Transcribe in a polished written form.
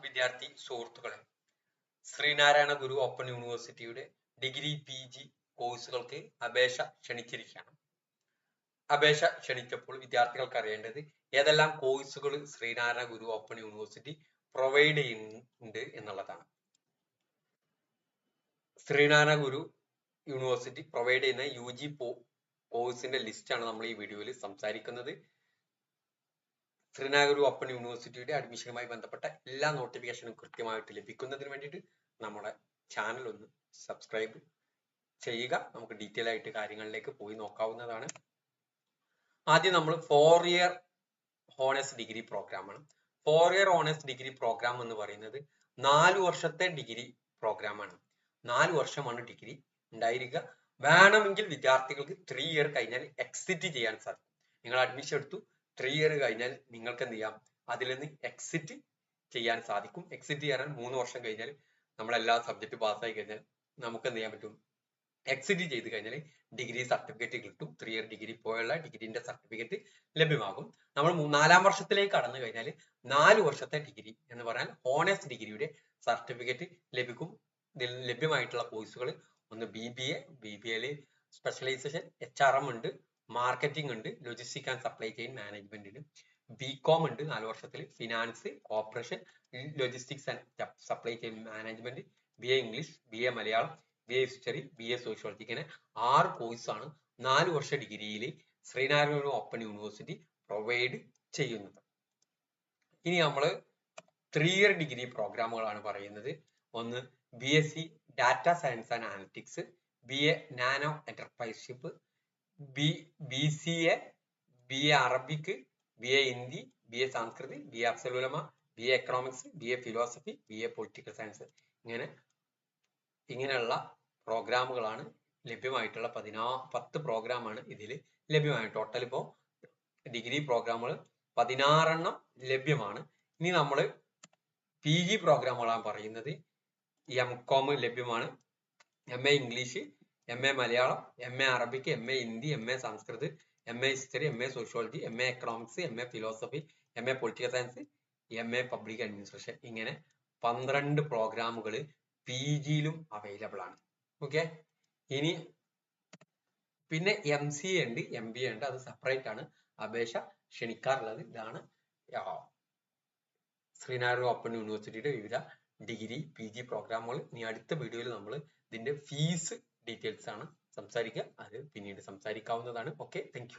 വിദ്യാർത്ഥി സുഹൃത്തുക്കളെ, ശ്രീനാരായണ ഗുരു ഓപ്പൺ യൂണിവേഴ്സിറ്റിയുടെ ഡിഗ്രി PG കോഴ്സുകൾക്ക് അപേക്ഷ ക്ഷണിച്ചിരിക്കുകയാണ്. അപേക്ഷ ക്ഷണിച്ചപ്പോൾ വിദ്യാർത്ഥികൾക്ക് അറിയേണ്ടത് ഏതെല്ലാം കോഴ്സുകൾ ശ്രീനാരായണ ഗുരു ഓപ്പൺ യൂണിവേഴ്സിറ്റി പ്രൊവൈഡ് ചെയ്യുന്നുണ്ട് എന്നുള്ളതാണ്. ശ്രീനാരായണ ഗുരു യൂണിവേഴ്സിറ്റി പ്രൊവൈഡ് ചെയ്യുന്ന UG കോഴ്സിന്റെ ലിസ്റ്റാണ് നമ്മൾ ഈ വീഡിയോയിൽ സംസാരിക്കുന്നത്. ശ്രീനാരായണ ഗുരു ഓപ്പൺ യൂണിവേഴ്സിറ്റിയുടെ അഡ്മിഷനുമായി ബന്ധപ്പെട്ട എല്ലാ നോട്ടിഫിക്കേഷനും കൃത്യമായിട്ട് ലഭിക്കുന്നതിന് വേണ്ടിയിട്ട് നമ്മുടെ ചാനൽ ഒന്ന് സബ്സ്ക്രൈബ് ചെയ്യുക. നമുക്ക് ഡീറ്റെയിൽ ആയിട്ട് കാര്യങ്ങളിലേക്ക് പോയി നോക്കാവുന്നതാണ്. ആദ്യം നമ്മൾ 4 ഇയർ ഹോണേഴ്സ് ഡിഗ്രി പ്രോഗ്രാമാണ്. 4 ഇയർ ഹോണേഴ്സ് ഡിഗ്രി പ്രോഗ്രാം എന്ന് പറയുന്നത് 4 വർഷത്തെ ഡിഗ്രി പ്രോഗ്രാമാണ്. 4 വർഷമാണ് ഡിഗ്രി ഉണ്ടായിരിക്കുക. വേണമെങ്കിൽ വിദ്യാർത്ഥികൾക്ക് 3 ഇയർ കഴിഞ്ഞാൽ എക്സിറ്റ് ചെയ്യാൻ സാധിക്കും. നിങ്ങൾ അഡ്മിഷൻ എടുത്തു, 3 ഇയർ കഴിഞ്ഞാൽ നിങ്ങൾക്ക് എന്ത് ചെയ്യാം, അതിൽ നിന്ന് എക്സിറ്റ് ചെയ്യാൻ സാധിക്കും. എക്സിറ്റ് ചെയ്യാൻ 3 വർഷം കഴിഞ്ഞാൽ നമ്മളെല്ലാ സബ്ജക്ട് പാസ്സായി കഴിഞ്ഞാൽ നമുക്ക് എന്ത് ചെയ്യാൻ പറ്റും, എക്സിറ്റ് ചെയ്ത് കഴിഞ്ഞാൽ ഡിഗ്രി സർട്ടിഫിക്കറ്റ് കിട്ടും. 3 ഇയർ ഡിഗ്രി പോയുള്ള ഡിഗ്രീന്റെ സർട്ടിഫിക്കറ്റ് ലഭ്യമാകും. നമ്മൾ 4-ാം വർഷത്തിലേക്ക് കടന്നു കഴിഞ്ഞാൽ 4 വർഷത്തെ ഡിഗ്രി എന്ന് പറഞ്ഞാൽ ഹോണേഴ്സ് ഡിഗ്രിയുടെ സർട്ടിഫിക്കറ്റ് ലഭിക്കും. ഇതിൽ ലഭ്യമായിട്ടുള്ള കോഴ്സുകൾ ഒന്ന് BBA സ്പെഷ്യലൈസേഷൻ HRM ഉണ്ട്, മാർക്കറ്റിംഗ് ഉണ്ട്, logistic and supply chain management ഉണ്ട്, BCom ഉണ്ട് 4 വർഷത്തിൽ, finance, corporation, logistics and supply chain management, BA English, BA Malayalam, BA history, BA sociology. ഇങ്ങനെ 6 കോഴ്സാണ് 4 വർഷ ഡിഗ്രിയിൽ ശ്രീനാരായണ ഓപ്പൺ യൂണിവേഴ്സിറ്റി പ്രൊവൈഡ് ചെയ്യുന്നത്. ഇനി നമ്മൾ 3 ഇയർ ഡിഗ്രി പ്രോഗ്രാമുകളാണ് പറയുന്നത്. ഒന്ന് BSc data science and analytics, BA nano entrepreneurship, BCA, BA Arabic, BA Hindi, BA Sanskrit, BA Afzal Ulama, BA economics, BA philosophy, BA political science. ഇങ്ങനെയുള്ള പ്രോഗ്രാമുകളാണ് ലഭ്യമായിട്ടുള്ള 10 പ്രോഗ്രാമാണ് ഇതിൽ ലഭ്യമാണ്. ടോട്ടൽ ഇപ്പോൾ ഡിഗ്രി പ്രോഗ്രാമുകൾ 16 ലഭ്യമാണ്. ഇനി നമ്മൾ PG പ്രോഗ്രാമുകളാണ് പറയുന്നത്. MCom ലഭ്യമാണ്, MA English, MA Malayalam, MA Arabic, MA Hindi, MA Sanskrit, MA history, MA sociology, MA economics, MA philosophy, MA political science, MA public administration. ഇങ്ങനെ 12 പ്രോഗ്രാമുകൾ PGയിലും അവൈലബിൾ ആണ്. ഓക്കെ. ഇനി പിന്നെ MCA ഉണ്ട്, MBA ഉണ്ട്, അത് സെപ്പറേറ്റ് ആണ് അപേക്ഷ ക്ഷണിക്കാറുള്ളത്. ഇതാണ് ശ്രീനാരായണ ഓപ്പൺ യൂണിവേഴ്സിറ്റിയുടെ വിവിധ ഡിഗ്രി PG പ്രോഗ്രാമുകൾ. ഇനി അടുത്ത വീഡിയോയിൽ നമ്മൾ ഇതിന്റെ ഫീസ് ഡീറ്റെയിൽസ് ആണ് സംസാരിക്കുക. അത് പിന്നീട് സംസാരിക്കാവുന്നതാണ്. Okay, thank you.